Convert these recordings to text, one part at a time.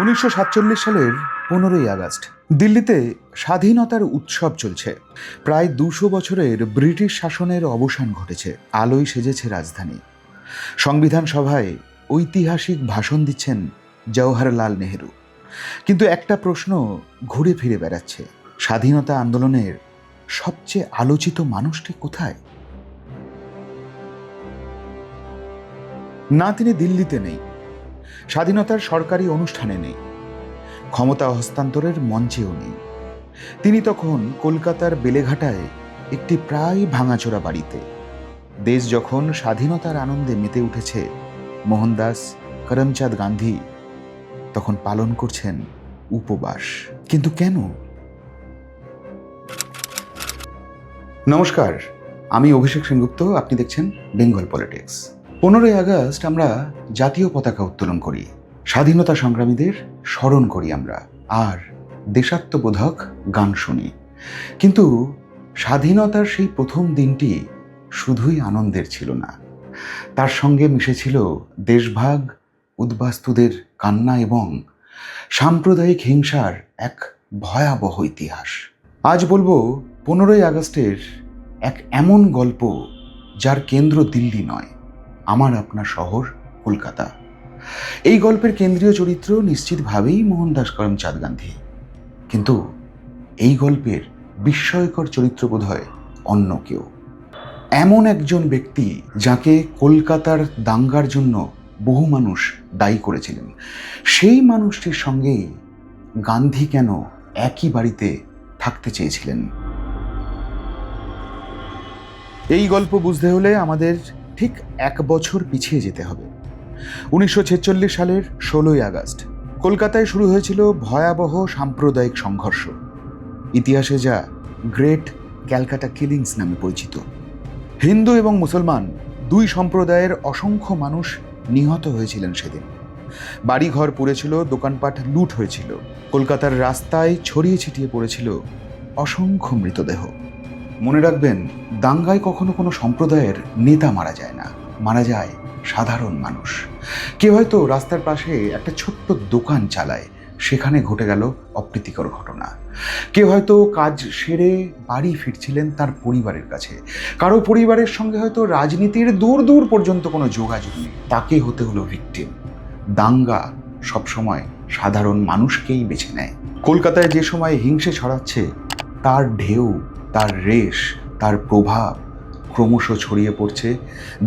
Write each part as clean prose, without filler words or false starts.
1947 সালের 15ই আগস্ট দিল্লিতে স্বাধীনতার উৎসব চলছে। প্রায় 200 বছরের ব্রিটিশ শাসনের অবসান ঘটেছে। আলোয় সেজেছে রাজধানী। সংবিধান সভায় ঐতিহাসিক ভাষণ দিচ্ছেন জওহরলাল নেহেরু। কিন্তু একটা প্রশ্ন ঘুরে ফিরে বেড়াচ্ছে, স্বাধীনতা আন্দোলনের সবচেয়ে আলোচিত মানুষটি কোথায়? না, তিনি দিল্লিতে নেই, স্বাধীনতার সরকারি অনুষ্ঠানে নেই, ক্ষমতা হস্তান্তরের মঞ্চেও নেই। তিনি তখন কলকাতার বেলেঘাটায় একটি প্রায় ভাঙাচোরা বাড়িতে। দেশ যখন স্বাধীনতার আনন্দে মেতে উঠেছে, মোহনদাস করমচাঁদ গান্ধী তখন পালন করছেন উপবাস। কিন্তু কেন? নমস্কার, আমি অভিষেক সেনগুপ্ত। আপনি দেখছেন বেঙ্গল পলিটিক্স। 15ই আগস্ট আমরা জাতীয় পতাকা উত্তোলন করি, স্বাধীনতা সংগ্রামীদের স্মরণ করি আমরা, আর দেশাত্মবোধক গান শুনি। কিন্তু স্বাধীনতার সেই প্রথম দিনটি শুধুই আনন্দের ছিল না, তার সঙ্গে মিশেছিল দেশভাগ, উদ্বাস্তুদের কান্না এবং সাম্প্রদায়িক হিংসার এক ভয়াবহ ইতিহাস। আজ বলবো 15ই আগস্টের এক এমন গল্প যার কেন্দ্র দিল্লি নয়, আমার আপনার শহর কলকাতা। এই গল্পের কেন্দ্রীয় চরিত্র নিশ্চিতভাবেই মোহনদাস করমচাঁদ গান্ধী, কিন্তু এই গল্পের বিস্ময়কর চরিত্র বোধহয় অন্য কেউ। এমন একজন ব্যক্তি যাকে কলকাতার দাঙ্গার জন্য বহু মানুষ দায়ী করেছিলেন, সেই মানুষটির সঙ্গেই গান্ধী কেন একই বাড়িতে থাকতে চেয়েছিলেন? এই গল্প বুঝতে হলে আমাদের ঠিক 1 বছর পিছিয়ে যেতে হবে। 1946 সালের 16ই আগস্ট কলকাতায় শুরু হয়েছিল ভয়াবহ সাম্প্রদায়িক সংঘর্ষ, ইতিহাসে যা গ্রেট ক্যালকাটা কিলিংস নামে পরিচিত। হিন্দু এবং মুসলমান দুই সম্প্রদায়ের অসংখ্য মানুষ নিহত হয়েছিলেন সেদিন। বাড়িঘর পুড়েছিল, দোকানপাট লুট হয়েছিল, কলকাতার রাস্তায় ছড়িয়ে ছিটিয়ে পড়েছিল অসংখ্য মৃতদেহ। মনে রাখবেন, দাঙ্গায় কখনো কোনো সম্প্রদায়ের নেতা মারা যায় না, মারা যায় সাধারণ মানুষ। কেউ হয়তো রাস্তার পাশে একটা ছোট্ট দোকান চালায়, সেখানে ঘটে গেল অপ্রীতিকর ঘটনা। কেউ হয়তো কাজ সেরে বাড়ি ফিরছিলেন তার পরিবারের কাছে, কারো পরিবারের সঙ্গে হয়তো রাজনীতির দূর দূর পর্যন্ত কোনো যোগাযোগ নেই, তাকে হতে হলো ভিকটিম। দাঙ্গা সবসময় সাধারণ মানুষকেই বেছে নেয়। কলকাতায় যে সময় হিংসে ছড়াচ্ছে, তার ঢেউ, তার রেশ, তার প্রভাব ক্রমশ ছড়িয়ে পড়ছে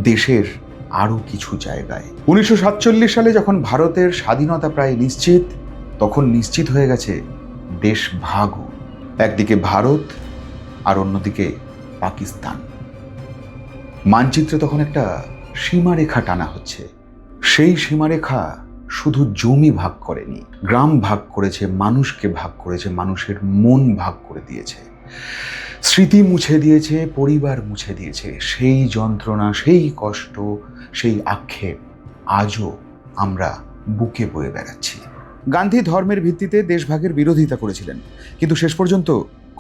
দেশের আরও কিছু জায়গায়। 1947 সালে যখন ভারতের স্বাধীনতা প্রায় নিশ্চিত, তখন নিশ্চিত হয়ে গেছে দেশ ভাগও। একদিকে ভারত আর অন্যদিকে পাকিস্তান। মানচিত্রে তখন একটা সীমারেখা টানা হচ্ছে। সেই সীমারেখা শুধু জমি ভাগ করেনি, গ্রাম ভাগ করেছে, মানুষকে ভাগ করেছে, মানুষের মন ভাগ করে দিয়েছে, স্মৃতি মুছে দিয়েছে, পরিবার মুছে দিয়েছে। সেই যন্ত্রণা, সেই কষ্ট, সেই আক্ষেপ আজও আমরা বুকে বয়ে বেড়াচ্ছি। গান্ধী ধর্মের ভিত্তিতে দেশভাগের বিরোধিতা করেছিলেন, কিন্তু শেষ পর্যন্ত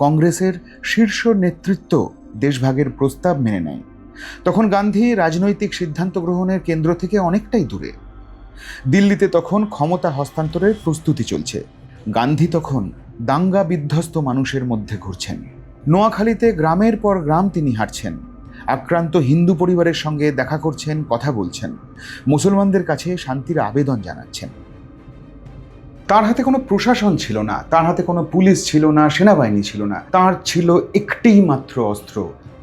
কংগ্রেসের শীর্ষ নেতৃত্ব দেশভাগের প্রস্তাব মেনে নেয়। তখন গান্ধী রাজনৈতিক সিদ্ধান্ত গ্রহণের কেন্দ্র থেকে অনেকটাই দূরে। দিল্লিতে তখন ক্ষমতা হস্তান্তরের প্রস্তুতি চলছে। গান্ধী তখন দাঙ্গা বিধ্বস্ত মানুষের মধ্যে ঘুরছেন। নোয়াখালীতে গ্রামের পর গ্রাম তিনি হাঁটছেন, আক্রান্ত হিন্দু পরিবারের সঙ্গে দেখা করছেন, কথা বলছেন, মুসলমানদের কাছে শান্তির আবেদন জানাচ্ছেন। তার হাতে কোনো প্রশাসন ছিল না, তার হাতে কোনো পুলিশ ছিল না, সেনাবাহিনী ছিল না, তার ছিল একটিই মাত্র অস্ত্র,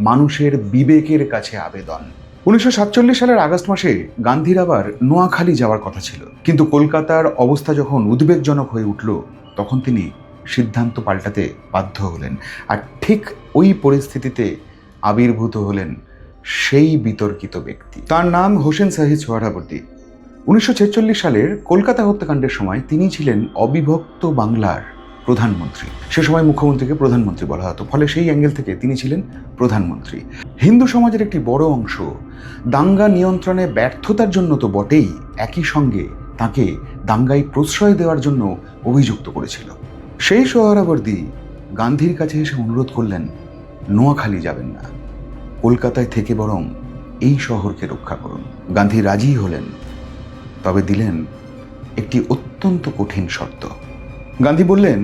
মানুষের বিবেকের কাছে আবেদন। 1947 সালের আগস্ট মাসে গান্ধীর আবার নোয়াখালী যাওয়ার কথা ছিল, কিন্তু কলকাতার অবস্থা যখন উদ্বেগজনক হয়ে উঠল, তখন তিনি সিদ্ধান্ত পাল্টাতে বাধ্য হলেন। আর ঠিক ওই পরিস্থিতিতে আবির্ভূত হলেন সেই বিতর্কিত ব্যক্তি, তার নাম হোসেন শাহী সোহরাওয়ার্দী। 1946 সালের কলকাতা হত্যাকাণ্ডের সময় তিনি ছিলেন অবিভক্ত বাংলার প্রধানমন্ত্রী। সে সময় মুখ্যমন্ত্রীকে প্রধানমন্ত্রী বলা হতো, ফলে সেই অ্যাঙ্গেল থেকে তিনি ছিলেন প্রধানমন্ত্রী। হিন্দু সমাজের একটি বড় অংশ দাঙ্গা নিয়ন্ত্রণে ব্যর্থতার জন্য তো বটেই, একই সঙ্গে তাকে দাঙ্গায় প্রশ্রয় দেওয়ার জন্য অভিযুক্ত করেছিল। সেই সোহরাওয়ার্দী গান্ধীর কাছে এসে অনুরোধ করলেন, নোয়াখালী যাবেন না, কলকাতায় থেকে বরং এই শহরকে রক্ষা করুন। গান্ধী রাজি হলেন, তবে দিলেন একটি অত্যন্ত কঠিন শর্ত। গান্ধী বললেন,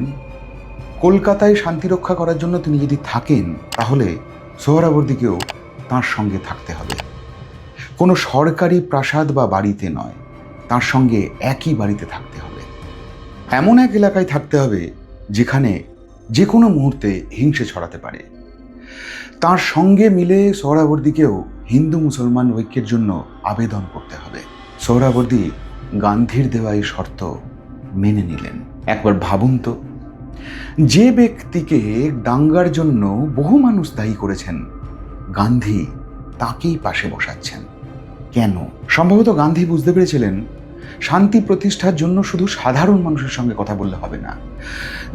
কলকাতায় শান্তি রক্ষা করার জন্য তিনি যদি থাকেন তাহলে সোহরাবর্দীকেও তাঁর সঙ্গে থাকতে হবে। কোনো সরকারি প্রাসাদ বা বাড়িতে নয়, তার সঙ্গে একই বাড়িতে থাকতে হবে। এমন এক এলাকায় থাকতে হবে যেখানে যে কোনো মুহূর্তে হিংসে ছড়াতে পারে। তার সঙ্গে মিলে সোহরাবর্দীকেও হিন্দু মুসলমান ঐক্যের জন্য আবেদন করতে হবে। সোহরাবর্দী গান্ধীর দেওয়া এই শর্ত মেনে নিলেন। একবার ভাবুন তো, যে ব্যক্তিকে দাঙ্গার জন্য বহু মানুষ দায়ী করেছেন, গান্ধী তাকেই পাশে বসাচ্ছেন কেন? সম্ভবত গান্ধী বুঝতে পেরেছিলেন, শান্তি প্রতিষ্ঠার জন্য শুধু সাধারণ মানুষের সঙ্গে কথা বললে হবে না,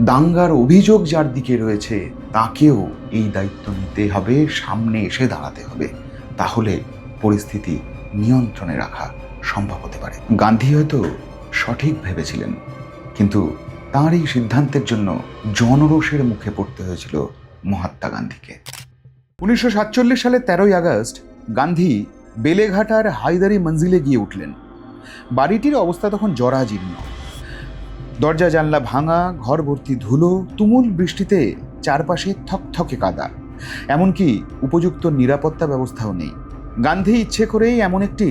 দাঙ্গার অভিযোগ যার দিকে রয়েছে তাকেও এই দায়িত্ব নিতে হবে, সামনে এসে দাঁড়াতে হবে। তাহলে পরিস্থিতি নিয়ন্ত্রণে রাখা সম্ভব হতে পারে। গান্ধী হয়তো সঠিক ভেবেছিলেন, কিন্তু তাঁর এই সিদ্ধান্তের জন্য জনরোষের মুখে পড়তে হয়েছিল মহাত্মা গান্ধীকে। 1947 সালের 13ই আগস্ট গান্ধী বেলেঘাটার হায়দারি মঞ্জিলে গিয়ে উঠলেন। বাড়িটির অবস্থা তখন জরাজীর্ণ, দরজা জানলা ভাঙা, ঘর ভর্তি ধুলো, তুমুল বৃষ্টিতে চারপাশে থকথকে কাদা, এমনকি উপযুক্ত নিরাপত্তা ব্যবস্থাও নেই। গান্ধী ইচ্ছে করেই এমন একটি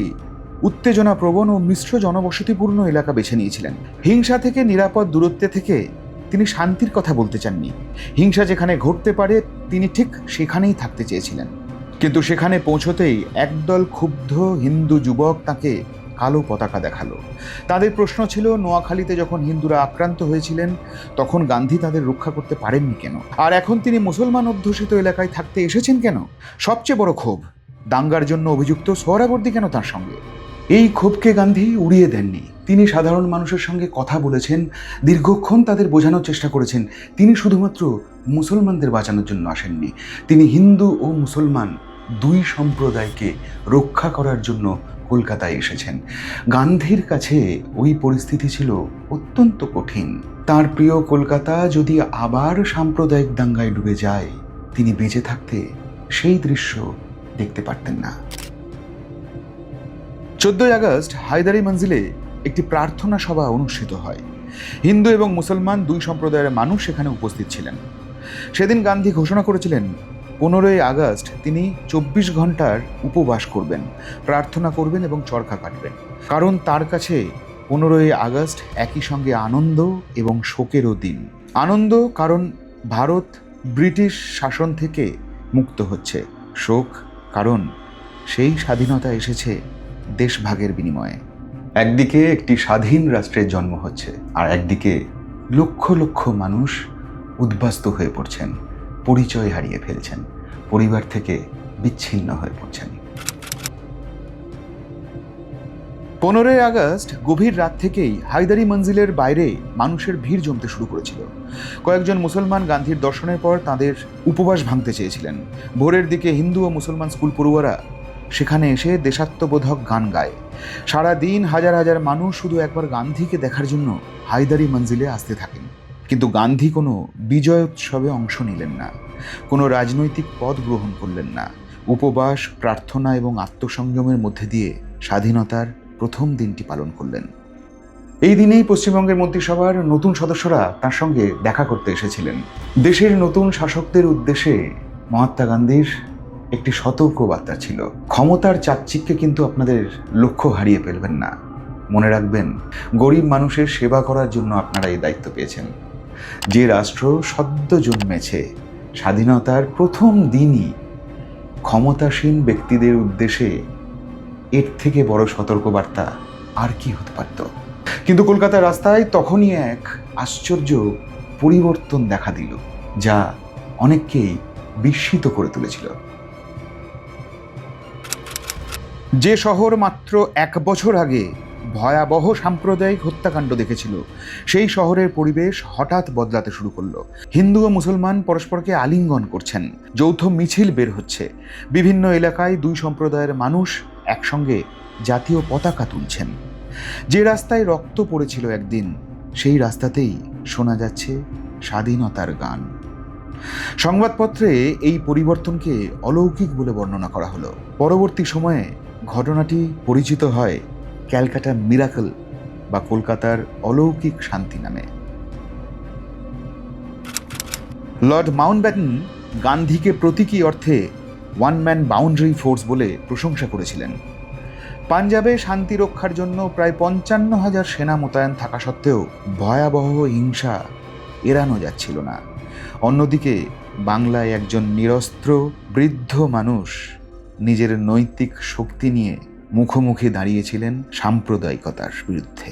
উত্তেজনাপ্রবণ ও মিশ্র জনবসতিপূর্ণ এলাকা বেছে নিয়েছিলেন। হিংসা থেকে নিরাপদ দূরত্বে থেকে তিনি শান্তির কথা বলতে চাননি। হিংসা যেখানে ঘটতে পারে তিনি ঠিক সেখানেই থাকতে চেয়েছিলেন। কিন্তু সেখানে পৌঁছতেই একদল ক্ষুব্ধ হিন্দু যুবক তাকে কালো পতাকা দেখালো। তাদের প্রশ্ন ছিল, নোয়াখালীতে যখন হিন্দুরা আক্রান্ত হয়েছিলেন তখন গান্ধী তাদের রক্ষা করতে পারেননি কেন, আর এখন তিনি মুসলমান অধ্যুষিত এলাকায় থাকতে এসেছেন কেন? সবচেয়ে বড় ক্ষোভ, দাঙ্গার জন্য অভিযুক্ত সোহরাবর্দী কেন তার সঙ্গে? এই ক্ষোভকে গান্ধী উড়িয়ে দেননি। তিনি সাধারণ মানুষের সঙ্গে কথা বলেছেন, দীর্ঘক্ষণ তাদের বোঝানোর চেষ্টা করেছেন তিনি শুধুমাত্র মুসলমানদের বাঁচানোর জন্য আসেননি, তিনি হিন্দু ও মুসলমান দুই সম্প্রদায়কে রক্ষা করার জন্য কলকাতায় এসেছেন। গান্ধীর কাছে ওই পরিস্থিতি ছিল অত্যন্ত কঠিন। তার প্রিয় কলকাতা যদি আবার সাম্প্রদায়িক দাঙ্গায় ডুবে যায়, তিনি বেঁচে থাকতে সেই দৃশ্য দেখতে পারতেন না। 14ই আগস্ট হায়দারি মঞ্জিলে একটি প্রার্থনা সভা অনুষ্ঠিত হয়। হিন্দু এবং মুসলমান দুই সম্প্রদায়ের মানুষ সেখানে উপস্থিত ছিলেন। সেদিন গান্ধী ঘোষণা করেছিলেন 15ই আগস্ট তিনি 24 ঘন্টার উপবাস করবেন, প্রার্থনা করবেন এবং চরকা কাটবেন। কারণ তার কাছে 15ই আগস্ট একই সঙ্গে আনন্দ এবং শোকেরও দিন। আনন্দ কারণ ভারত ব্রিটিশ শাসন থেকে মুক্ত হচ্ছে, শোক কারণ সেই স্বাধীনতা এসেছে দেশভাগের বিনিময়ে। একদিকে একটি স্বাধীন রাষ্ট্রের জন্ম হচ্ছে, আর একদিকে লক্ষ লক্ষ মানুষ উদ্বাস্তু হয়ে পড়ছেন, পরিচয় হারিয়ে ফেলছেন, পরিবার থেকে বিচ্ছিন্ন হয়ে পড়ছেন। 15ই আগস্ট গভীর রাত থেকেই হায়দারি মঞ্জিলের বাইরে মানুষের ভিড় জমতে শুরু করেছিল। কয়েকজন মুসলমান গান্ধীর দর্শনের পর তাদের উপবাস ভাঙতে চেয়েছিলেন। ভোরের দিকে হিন্দু ও মুসলমান স্কুল পড়ুয়ারা সেখানে এসে দেশাত্মবোধক গান গায়। সারা দিন হাজার হাজার মানুষ শুধু একবার গান্ধীকে দেখার জন্য হায়দারি মঞ্জিলে আসতে থাকেন। কিন্তু গান্ধী কোনো বিজয় উৎসবে অংশ নিলেন না, কোনো রাজনৈতিক পদ গ্রহণ করলেন না। উপবাস, প্রার্থনা এবং আত্মসংযমের মধ্যে দিয়ে স্বাধীনতার প্রথম দিনটি পালন করলেন। এই দিনেই পশ্চিমবঙ্গের মন্ত্রিসভার নতুন সদস্যরা তার সঙ্গে দেখা করতে এসেছিলেন। দেশের নতুন শাসকদের উদ্দেশ্যে মহাত্মা গান্ধীর একটি সতর্ক বার্তা ছিল, ক্ষমতার চাকচিক্যে কিন্তু আপনাদের লক্ষ্য হারিয়ে ফেলবেন না। মনে রাখবেন, গরিব মানুষের সেবা করার জন্য আপনারা এই দায়িত্ব পেয়েছেন। যে রাষ্ট্র সদ্য জন্মেছে, স্বাধীনতার প্রথম দিনই ক্ষমতাসীন ব্যক্তিদের উদ্দেশ্যে এর থেকে বড় সতর্কবার্তা আর কি হতে পারত? কিন্তু কলকাতার রাস্তায় তখনই এক আশ্চর্য পরিবর্তন দেখা দিল, যা অনেককেই বিস্মিত করে তুলেছিল। যে শহর মাত্র 1 বছর আগে ভয়াবহ সাম্প্রদায়িক হত্যাকাণ্ড দেখেছিল, সেই শহরের পরিবেশ হঠাৎ বদলাতে শুরু করলো। হিন্দু ও মুসলমান পরস্পরকে আলিঙ্গন করছেন, যৌথ মিছিল বের হচ্ছে, বিভিন্ন এলাকায় দুই সম্প্রদায়ের মানুষ একসঙ্গে জাতীয় পতাকা তুলছেন। যে রাস্তায় রক্ত পড়েছিল একদিন, সেই রাস্তাতেই শোনা যাচ্ছে স্বাধীনতার গান। সংবাদপত্রে এই পরিবর্তনকে অলৌকিক বলে বর্ণনা করা হলো। পরবর্তী সময়ে ঘটনাটি পরিচিত হয় ক্যালকাটা মিরাকল বা কলকাতার অলৌকিক শান্তি নামে। লর্ড মাউন্টব্যাটেন গান্ধীকে প্রতীকী অর্থে ওয়ান ম্যান বাউন্ডারি ফোর্স বলে প্রশংসা করেছিলেন। পাঞ্জাবে শান্তি রক্ষার জন্য প্রায় 55,000 সেনা মোতায়েন থাকা সত্ত্বেও ভয়াবহ হিংসা এড়ানো যাচ্ছিল না। অন্যদিকে বাংলায় একজন নিরস্ত্র বৃদ্ধ মানুষ নিজের নৈতিক শক্তি নিয়ে মুখোমুখি দাঁড়িয়েছিলেন সাম্প্রদায়িকতার বিরুদ্ধে।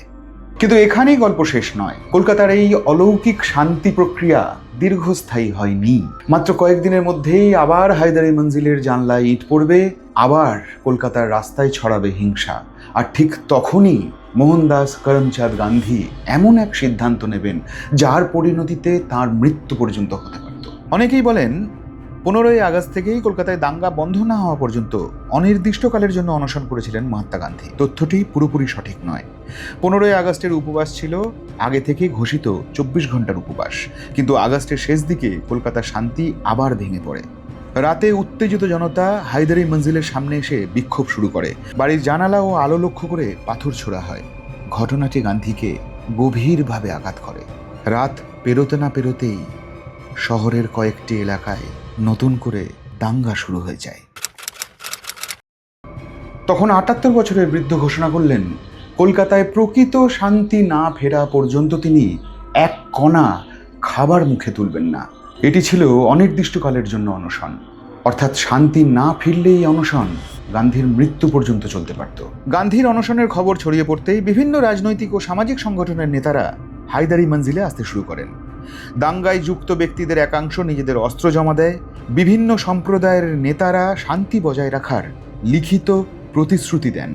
কিন্তু এখানেই গল্প শেষ নয়। কলকাতার এই অলৌকিক শান্তি প্রক্রিয়া দীর্ঘস্থায়ী হয়নি। মাত্র কয়েকদিনের মধ্যেই আবার হায়দারি মঞ্জিলের জানলায় ইট পড়বে, আবার কলকাতার রাস্তায় ছড়াবে হিংসা। আর ঠিক তখনই মোহনদাস করমচাঁদ গান্ধী এমন এক সিদ্ধান্ত নেবেন যার পরিণতিতে তার মৃত্যু পর্যন্ত হতে পারত। অনেকেই বলেন 15ই আগস্ট থেকেই কলকাতায় দাঙ্গা বন্ধ না হওয়া পর্যন্ত অনির্দিষ্টকালের জন্য অনশন করেছিলেন মহাত্মা গান্ধী। তথ্যটি পুরোপুরি সঠিক নয়। 15ই আগস্টের উপবাস ছিল আগে থেকে ঘোষিত 24 ঘন্টার উপবাস, কিন্তু আগস্টের শেষ দিকে কলকাতার শান্তি আবার ভেঙে পড়ে। রাতে উত্তেজিত জনতা হায়দারি মঞ্জিলের সামনে এসে বিক্ষোভ শুরু করে। বাড়ির জানালা ও আলো লক্ষ্য করে পাথর ছোড়া হয়। ঘটনাটি গান্ধীকে গভীরভাবে আঘাত করে। রাত পেরোতে না পেরোতেই শহরের কয়েকটি এলাকায় নতুন করে দাঙ্গা শুরু হয়ে যায়। তখন 78 বছরের বৃদ্ধ ঘোষণা করলেন, কলকাতায় প্রকৃত শান্তি না ফেরা পর্যন্ত তিনি এক কণা খাবার মুখে তুলবেন না। এটি ছিল অনির্দিষ্টকালের জন্য অনশন, অর্থাৎ শান্তি না ফিরলেই অনশন গান্ধীর মৃত্যু পর্যন্ত চলতে পারত। গান্ধীর অনশনের খবর ছড়িয়ে পড়তেই বিভিন্ন রাজনৈতিক ও সামাজিক সংগঠনের নেতারা হায়দারি মঞ্জিলে আসতে শুরু করেন। দাঙ্গায় যুক্ত ব্যক্তিদের একাংশ নিজেদের অস্ত্র জমা দেয়। বিভিন্ন সম্প্রদায়ের নেতারা শান্তি বজায় রাখার লিখিত প্রতিশ্রুতি দেন।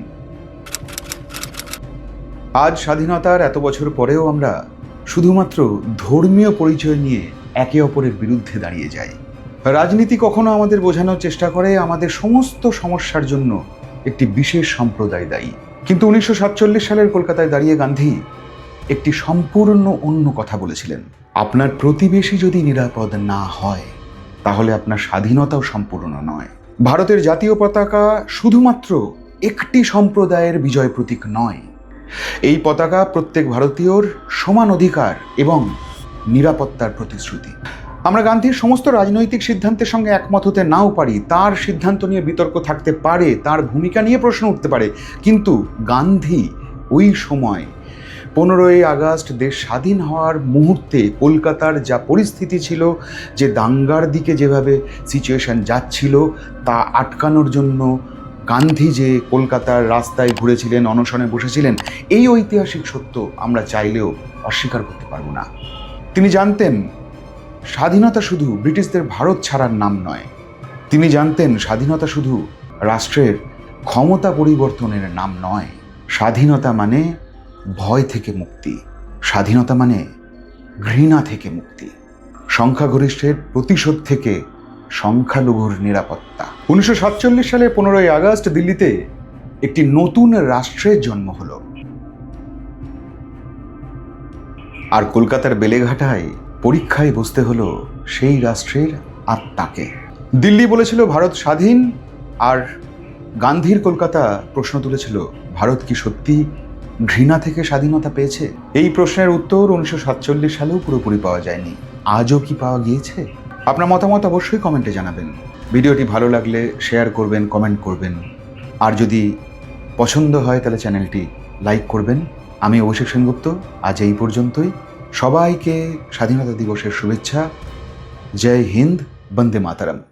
আজ স্বাধীনতার এত বছর পরেও আমরা শুধুমাত্র ধর্মীয় পরিচয় নিয়ে একে অপরের বিরুদ্ধে দাঁড়িয়ে যাই। রাজনীতি কখনো আমাদের বোঝানোর চেষ্টা করে আমাদের সমস্ত সমস্যার জন্য একটি বিশেষ সম্প্রদায় দায়ী। কিন্তু 1947 সালের কলকাতায় দাঁড়িয়ে গান্ধী একটি সম্পূর্ণ অন্য কথা বলেছিলেন। আপনার প্রতিবেশী যদি নিরাপদ না হয় তাহলে আপনার স্বাধীনতাও সম্পূর্ণ নয়। ভারতের জাতীয় পতাকা শুধুমাত্র একটি সম্প্রদায়ের বিজয় প্রতীক নয়। এই পতাকা প্রত্যেক ভারতীয়র সমান অধিকার এবং নিরাপত্তার প্রতিশ্রুতি। আমরা গান্ধীর সমস্ত রাজনৈতিক সিদ্ধান্তের সঙ্গে একমত হতে নাও পারি, তার সিদ্ধান্ত নিয়ে বিতর্ক থাকতে পারে, তার ভূমিকা নিয়ে প্রশ্ন উঠতে পারে, কিন্তু গান্ধী ওই সময় 15ই আগস্ট দেশ স্বাধীন হওয়ার মুহূর্তে কলকাতার যা পরিস্থিতি ছিল, যে দাঙ্গার দিকে যেভাবে সিচুয়েশন যাচ্ছিল তা আটকানোর জন্য গান্ধী যে কলকাতার রাস্তায় ঘুরেছিলেন, অনশনে বসেছিলেন, এই ঐতিহাসিক সত্য আমরা চাইলেও অস্বীকার করতে পারবো না। তিনি জানতেন স্বাধীনতা শুধু ব্রিটিশদের ভারত ছাড়ার নাম নয়। তিনি জানতেন স্বাধীনতা শুধু রাষ্ট্রের ক্ষমতা পরিবর্তনের নাম নয়। স্বাধীনতা মানে ভয় থেকে মুক্তি, স্বাধীনতা মানে ঘৃণা থেকে মুক্তি, সংখ্যাগরিষ্ঠের প্রতিশোধ থেকে সংখ্যালঘুর নিরাপত্তা। 1947 সালে 15ই আগস্ট দিল্লিতে একটি নতুন রাষ্ট্রের জন্ম হলো। আর কলকাতার বেলেঘাটায় পরীক্ষায় বসতে হলো সেই রাষ্ট্রের আত্মাকে। দিল্লি বলেছিল ভারত স্বাধীন, আর গান্ধীর কলকাতা প্রশ্ন তুলেছিল ভারত কি সত্যি ঘৃণা থেকে স্বাধীনতা পেয়েছে? এই প্রশ্নের উত্তর 1947 সালেও পুরোপুরি পাওয়া যায়নি। আজও কি পাওয়া গিয়েছে? আপনার মতামত অবশ্যই কমেন্টে জানাবেন। ভিডিওটি ভালো লাগলে শেয়ার করবেন, কমেন্ট করবেন, আর যদি পছন্দ হয় তাহলে চ্যানেলটি লাইক করবেন। আমি অভিষেক সেনগুপ্ত, আজ এই পর্যন্তই। সবাইকে স্বাধীনতা দিবসের শুভেচ্ছা। জয় হিন্দ, বন্দে মাতরম।